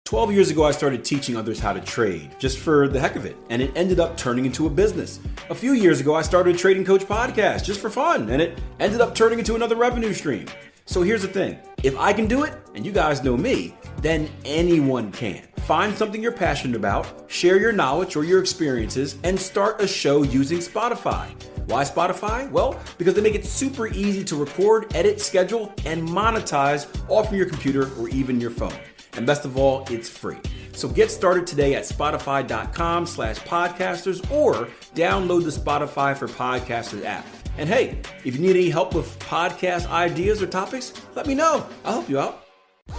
12 years ago, I started teaching others how to trade just for the heck of it, and it ended up turning into a business. A few years ago, I started a Trading Coach podcast just for fun, and it ended up turning into another revenue stream. So here's the thing. If I can do it, and you guys know me, then anyone can. Find something you're passionate about, share your knowledge or your experiences, and start a show using Spotify. Why Spotify? Well, because they make it super easy to record, edit, schedule, and monetize all from your computer or even your phone. And best of all, it's free. So get started today at Spotify.com/podcasters or download the Spotify for Podcasters app. And hey, if you need any help with podcast ideas or topics, let me know. I'll help you out.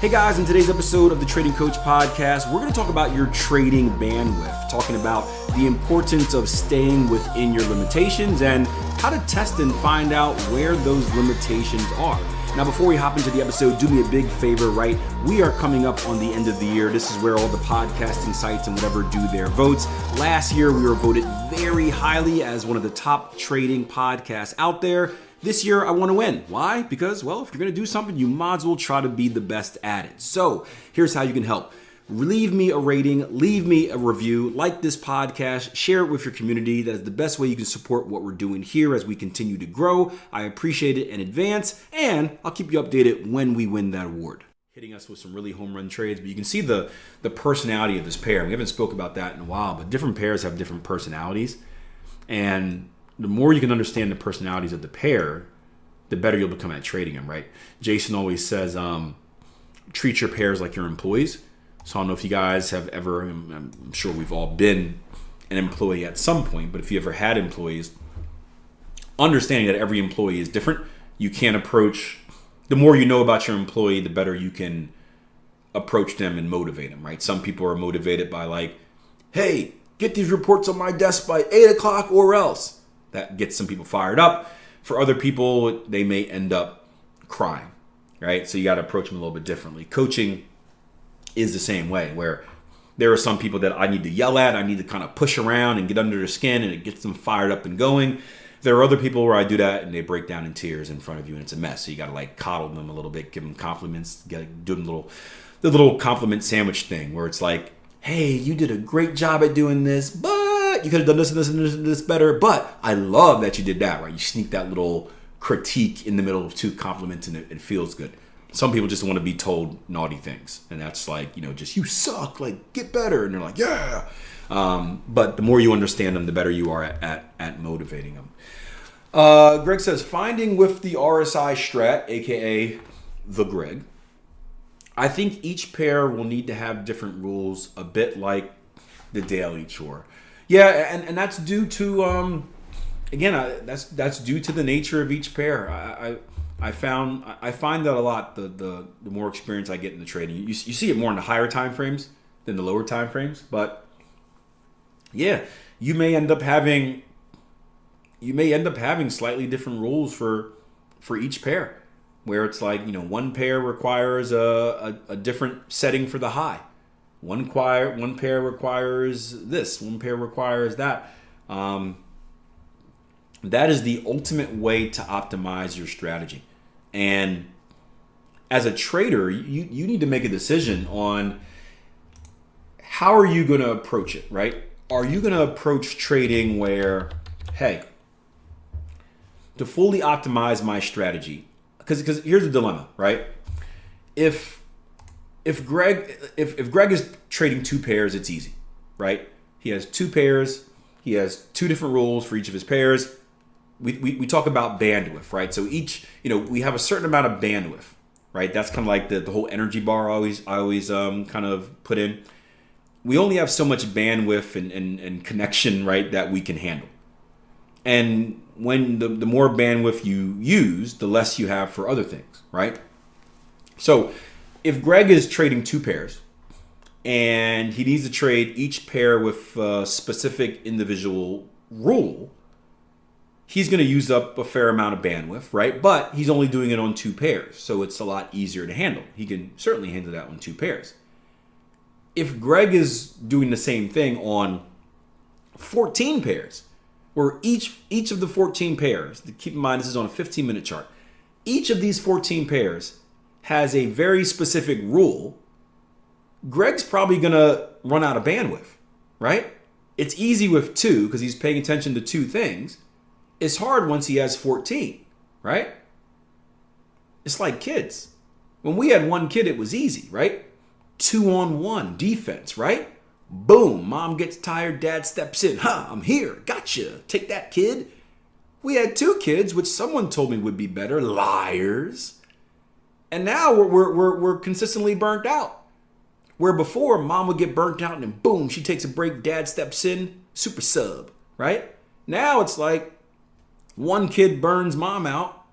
Hey guys, in today's episode of the Trading Coach Podcast, we're going to talk about your trading bandwidth, talking about the importance of staying within your limitations and how to test and find out where those limitations are. Now, before we hop into the episode, do me a big favor, right? We are coming up on the end of the year. This is where all the podcasting sites and whatever do their votes. Last year, we were voted very highly as one of the top trading podcasts out there. This year, I want to win. Why? Because, well, if you're going to do something, you might as well try to be the best at it. So here's how you can help. Leave me a rating, leave me a review, like this podcast, share it with your community. That is the best way you can support what we're doing here as we continue to grow. I appreciate it in advance, and I'll keep you updated when we win that award. Hitting us with some really home run trades, but you can see the personality of this pair. We haven't spoke about that in a while, but different pairs have different personalities, and the more you can understand the personalities of the pair, the better you'll become at trading them, right? Jason always says, treat your pairs like your employees. So I don't know if you guys have ever, I'm sure we've all been an employee at some point, but if you ever had employees, understanding that every employee is different, you can't approach, the more you know about your employee, the better you can approach them and motivate them, right? Some people are motivated by like, hey, get these reports on my desk by 8 o'clock or else. That gets some people fired up. For other people, they may end up crying, right? So you got to approach them a little bit differently. Coaching is the same way, where there are some people that I need to yell at, I need to kind of push around and get under their skin, and it gets them fired up and going. There are other people where I do that and they break down in tears in front of you and it's a mess. So you got to like coddle them a little bit, give them compliments, do them the little compliment sandwich thing where it's like, hey, you did a great job at doing this, but you could have done this and this and this and this better. But I love that you did that, right? You sneak that little critique in the middle of two compliments and it feels good. Some people just want to be told naughty things, and that's like, just you suck, like get better, and they're like, yeah. But the more you understand them, the better you are at motivating them. Greg says, finding with the RSI strat, aka the Greg. I think each pair will need to have different rules, a bit like the daily chore. Yeah, and that's due to that's due to the nature of each pair. I find that a lot. The more experience I get in the trading, you see it more in the higher time frames than the lower time frames. But yeah, you may end up having slightly different rules for each pair, where it's like one pair requires a different setting for the high, one pair requires this, one pair requires that. That is the ultimate way to optimize your strategy. And as a trader, you need to make a decision on how are you going to approach it, right? Are you going to approach trading where, hey, to fully optimize my strategy, because here's the dilemma, right? If Greg is trading two pairs, it's easy, right? He has two pairs. He has two different rules for each of his pairs. We talk about bandwidth, right? So each, we have a certain amount of bandwidth, right? That's kind of like the whole energy bar I always kind of put in. We only have so much bandwidth and connection, right, that we can handle. And when the more bandwidth you use, the less you have for other things, right? So if Greg is trading two pairs and he needs to trade each pair with a specific individual rule, he's going to use up a fair amount of bandwidth, right? But he's only doing it on two pairs, so it's a lot easier to handle. He can certainly handle that on two pairs. If Greg is doing the same thing on 14 pairs, where each of the 14 pairs, keep in mind this is on a 15-minute chart, each of these 14 pairs has a very specific rule Greg's probably going to run out of bandwidth, right? It's easy with 2 because he's paying attention to 2 things. It's hard once he has 14, right? It's like kids. When we had 1 kid, it was easy, right? 2-on-1 defense, right? Boom, mom gets tired, dad steps in. I'm here, gotcha, take that, kid. We had 2 kids, which someone told me would be better, liars. And now we're consistently burnt out. Where before, mom would get burnt out and then boom, she takes a break, dad steps in, super sub, right? Now it's like 1 kid burns mom out,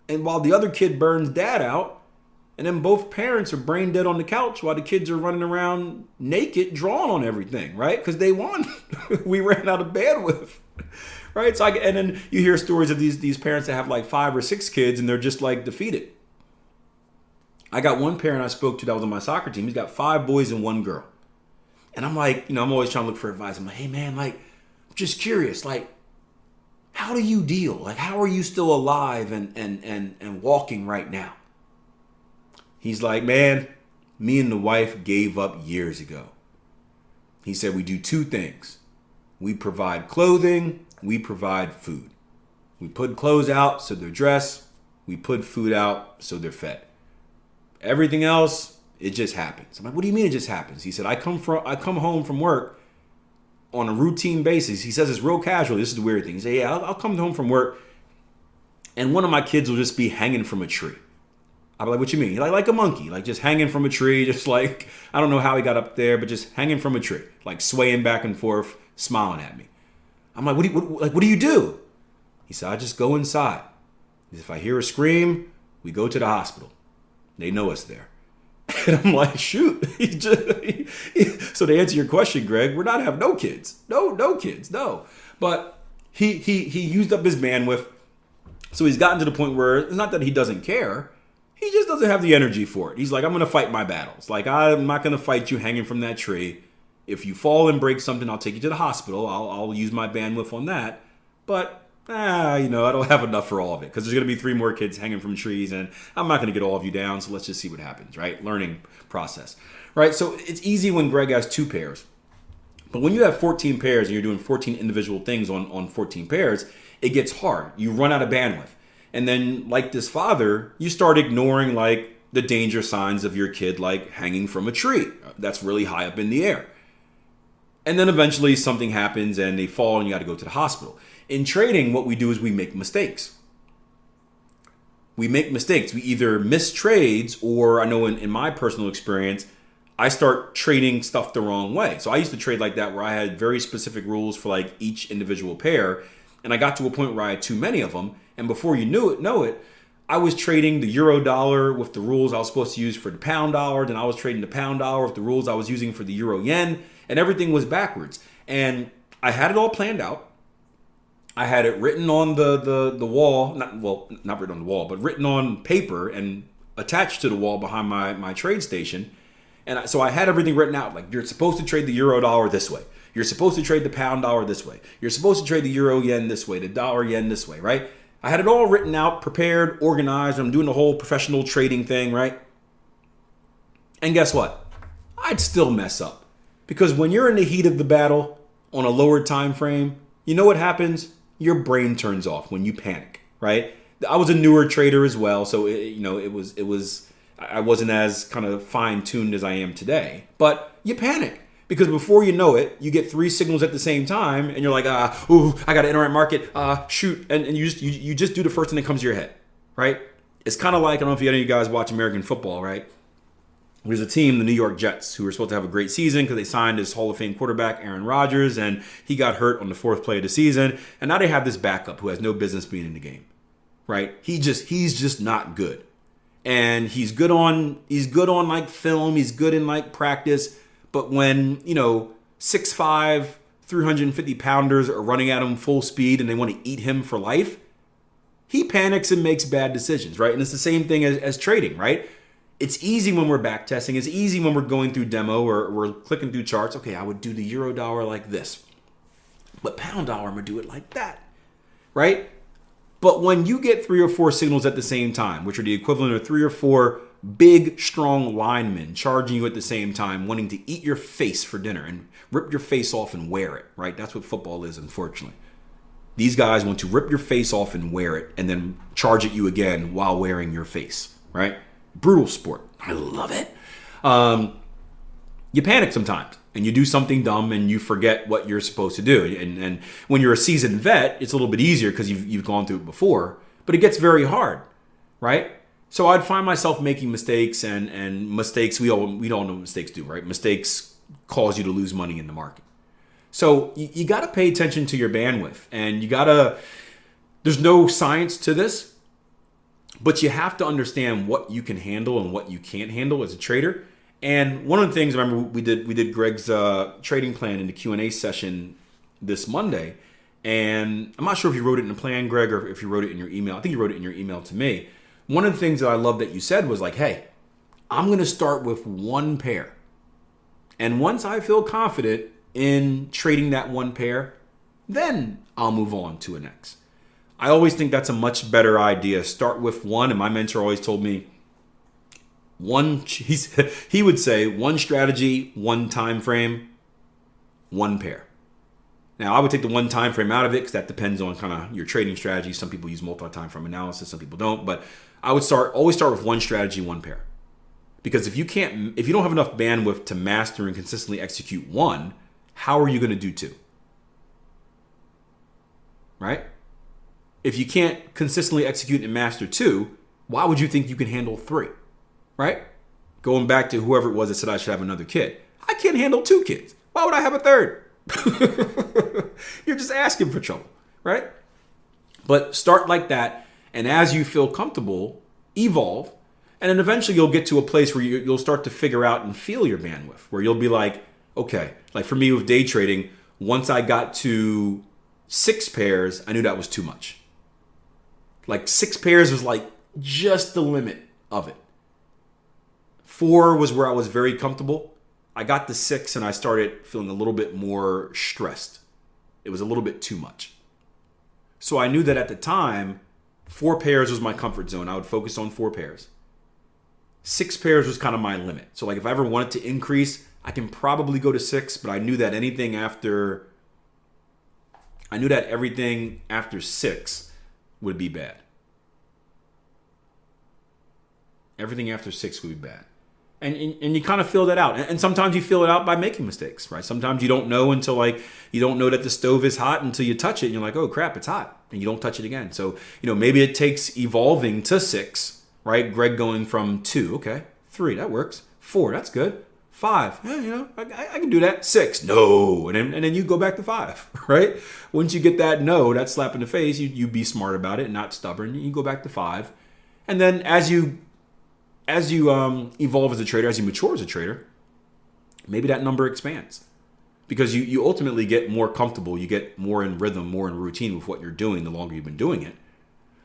and while the other kid burns dad out, and then both parents are brain dead on the couch while the kids are running around naked, drawing on everything, right? Because they won. We ran out of bandwidth, right? So and then you hear stories of these parents that have like 5 or 6 kids, and they're just like defeated. I got one parent I spoke to that was on my soccer team. He's got 5 boys and 1 girl. And I'm like, I'm always trying to look for advice. I'm like, hey man, like, I'm just curious, like, how do you deal? Like, how are you still alive and walking right now? He's like, man, me and the wife gave up years ago. He said, we do 2 things. We provide clothing, we provide food. We put clothes out so they're dressed. We put food out so they're fed. Everything else, it just happens. I'm like, what do you mean it just happens? He said, I come home from work on a routine basis. He says it's real casual. This is the weird thing. He said, yeah, I'll come home from work and one of my kids will just be hanging from a tree. I'm like, what you mean? Like a monkey, like just hanging from a tree, just like, I don't know how he got up there, but just hanging from a tree, like swaying back and forth, smiling at me. I'm like, what do you do? He said, I just go inside. If I hear a scream, we go to the hospital. They know us there. And I'm like, shoot. So to answer your question, Greg, we're not having no kids. No kids, no. But he used up his bandwidth. So he's gotten to the point where it's not that he doesn't care. He just doesn't have the energy for it. He's like, I'm going to fight my battles. Like, I'm not going to fight you hanging from that tree. If you fall and break something, I'll take you to the hospital. I'll use my bandwidth on that. But I don't have enough for all of it because there's going to be 3 more kids hanging from trees and I'm not going to get all of you down. So let's just see what happens, right? Learning process, right? So it's easy when Greg has 2 pairs. But when you have 14 pairs and you're doing 14 individual things on 14 pairs, it gets hard. You run out of bandwidth. And then like this father, you start ignoring like the danger signs of your kid, like hanging from a tree that's really high up in the air. And then eventually something happens and they fall and you got to go to the hospital. In trading, what we do is we make mistakes. We either miss trades or I know in my personal experience, I start trading stuff the wrong way. So I used to trade like that where I had very specific rules for like each individual pair. And I got to a point where I had too many of them. And before you know it, I was trading the euro dollar with the rules I was supposed to use for the pound dollar. Then I was trading the pound dollar with the rules I was using for the euro yen. And everything was backwards. And I had it all planned out. I had it written on the wall, not written on the wall, but written on paper and attached to the wall behind my trade station. And so I had everything written out. Like, you're supposed to trade the euro dollar this way. You're supposed to trade the pound dollar this way. You're supposed to trade the euro yen this way, the dollar yen this way, right? I had it all written out, prepared, organized. I'm doing the whole professional trading thing, right? And guess what? I'd still mess up. Because when you're in the heat of the battle on a lower time frame, you know what happens? Your brain turns off when you panic, right? I was a newer trader as well, so I wasn't as kind of fine-tuned as I am today. But you panic because before you know it, you get 3 signals at the same time, and you're like, I got to enter at market, shoot, and you just do the first thing that comes to your head, right? It's kind of like, I don't know if any of you guys watch American football, right? There's a team, the New York Jets, who were supposed to have a great season because they signed this Hall of Fame quarterback, Aaron Rodgers, and he got hurt on the 4th play of the season. And now they have this backup who has no business being in the game, right? He's just not good. And he's good on like film, he's good in like practice, but when, 6'5", 350 pounders are running at him full speed and they want to eat him for life, he panics and makes bad decisions, right? And it's the same thing as trading, right? It's easy when we're back testing. It's easy when we're going through demo or we're clicking through charts. Okay, I would do the euro dollar like this. But pound dollar, I'm going to do it like that, right? But when you get 3 or 4 signals at the same time, which are the equivalent of 3 or 4 big, strong linemen charging you at the same time, wanting to eat your face for dinner and rip your face off and wear it, right? That's what football is, unfortunately. These guys want to rip your face off and wear it and then charge at you again while wearing your face, right? Brutal sport. I love it. You panic sometimes and you do something dumb and you forget what you're supposed to do. And when you're a seasoned vet, it's a little bit easier because you've gone through it before, but it gets very hard, right? So I'd find myself making mistakes and mistakes, we all know what mistakes do, right? Mistakes cause you to lose money in the market. So you got to pay attention to your bandwidth, and there's no science to this, but you have to understand what you can handle and what you can't handle as a trader. And one of the things, remember, we did Greg's trading plan in the Q&A session this Monday, and I'm not sure if you wrote it in the plan, Greg, or if you wrote it in your email. I think you wrote it in your email to me. One of the things that I love that you said was like, hey, I'm going to start with one pair. And once I feel confident in trading that one pair, then I'll move on to a next. I always think that's a much better idea. Start with one. And my mentor always told me he would say one strategy, one time frame, one pair. Now, I would take the one time frame out of it because that depends on kind of your trading strategy. Some people use multi-time frame analysis, some people don't. But I would always start with one strategy, one pair. Because if you don't have enough bandwidth to master and consistently execute one, how are you going to do two? Right? If you can't consistently execute and master two, why would you think you can handle three? Right? Going back to whoever it was that said I should have another kid. I can't handle two kids. Why would I have a third? You're just asking for trouble, right? But start like that, and as you feel comfortable, evolve, and then eventually you'll get to a place where you'll start to figure out and feel your bandwidth, where you'll be like, okay, like for me with day trading, once I got to 6 pairs, I knew that was too much. Like 6 pairs was like just the limit of it. 4 was where I was very comfortable. I got to 6 and I started feeling a little bit more stressed. It was a little bit too much. So I knew that at the time, 4 pairs was my comfort zone. I would focus on 4 pairs. 6 pairs was kind of my limit. So like if I ever wanted to increase, I can probably go to 6, but I knew that everything after 6 would be bad. Everything after 6 would be bad. And you kind of feel that out. And sometimes you feel it out by making mistakes, right? Sometimes you don't know until you don't know that the stove is hot until you touch it and you're like, oh crap, it's hot. And you don't touch it again. So, maybe it takes evolving to 6, right? Greg going from 2, okay, 3, that works. 4, that's good. 5, I can do that. 6, no. And then you go back to 5, right? Once you get that no, that slap in the face, you be smart about it, not stubborn. You go back to 5. And then as you evolve as a trader, as you mature as a trader, maybe that number expands because you ultimately get more comfortable. You get more in rhythm, more in routine with what you're doing the longer you've been doing it.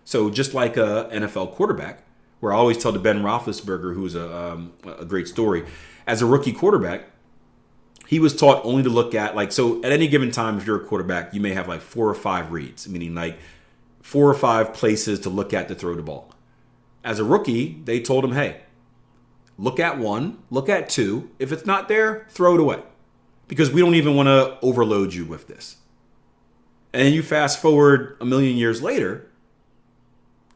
So just like a NFL quarterback, where I always tell the Ben Roethlisberger, who's a great story, as a rookie quarterback, he was taught only to look at so at any given time, if you're a quarterback, you may have 4 or 5 reads, meaning 4 or 5 places to look at to throw the ball. As a rookie, they told him, hey, look at 1, look at 2. If it's not there, throw it away because we don't even want to overload you with this. And then you fast forward a million years later,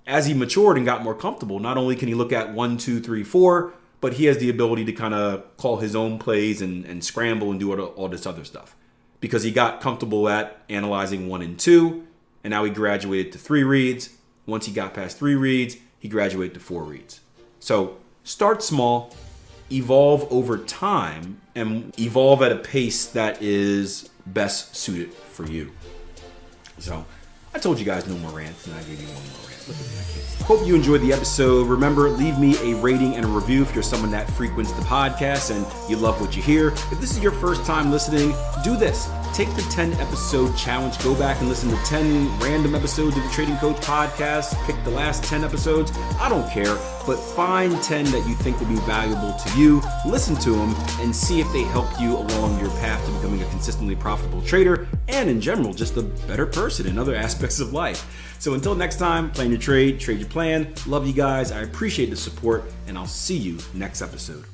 as he matured and got more comfortable, not only can he look at 1, 2, 3, 4, but he has the ability to kind of call his own plays and scramble and do all this other stuff because he got comfortable at analyzing 1 and 2, and now he graduated to 3 reads. Once he got past 3 reads, he graduated to 4 reads. So start small, evolve over time, and evolve at a pace that is best suited for you. So I told you guys no more rants, and I gave you one more rant. Look at me, I can't. Hope you enjoyed the episode. Remember, leave me a rating and a review if you're someone that frequents the podcast and you love what you hear. If this is your first time listening, do this. Take the 10 episode challenge. Go back and listen to 10 random episodes of the Trading Coach podcast. Pick the last 10 episodes. I don't care, but find 10 that you think will be valuable to you. Listen to them and see if they help you along your path to becoming a consistently profitable trader and in general, just a better person in other aspects aspects of life. So until next time, plan your trade your plan. Love you guys. I appreciate the support, and I'll see you next episode.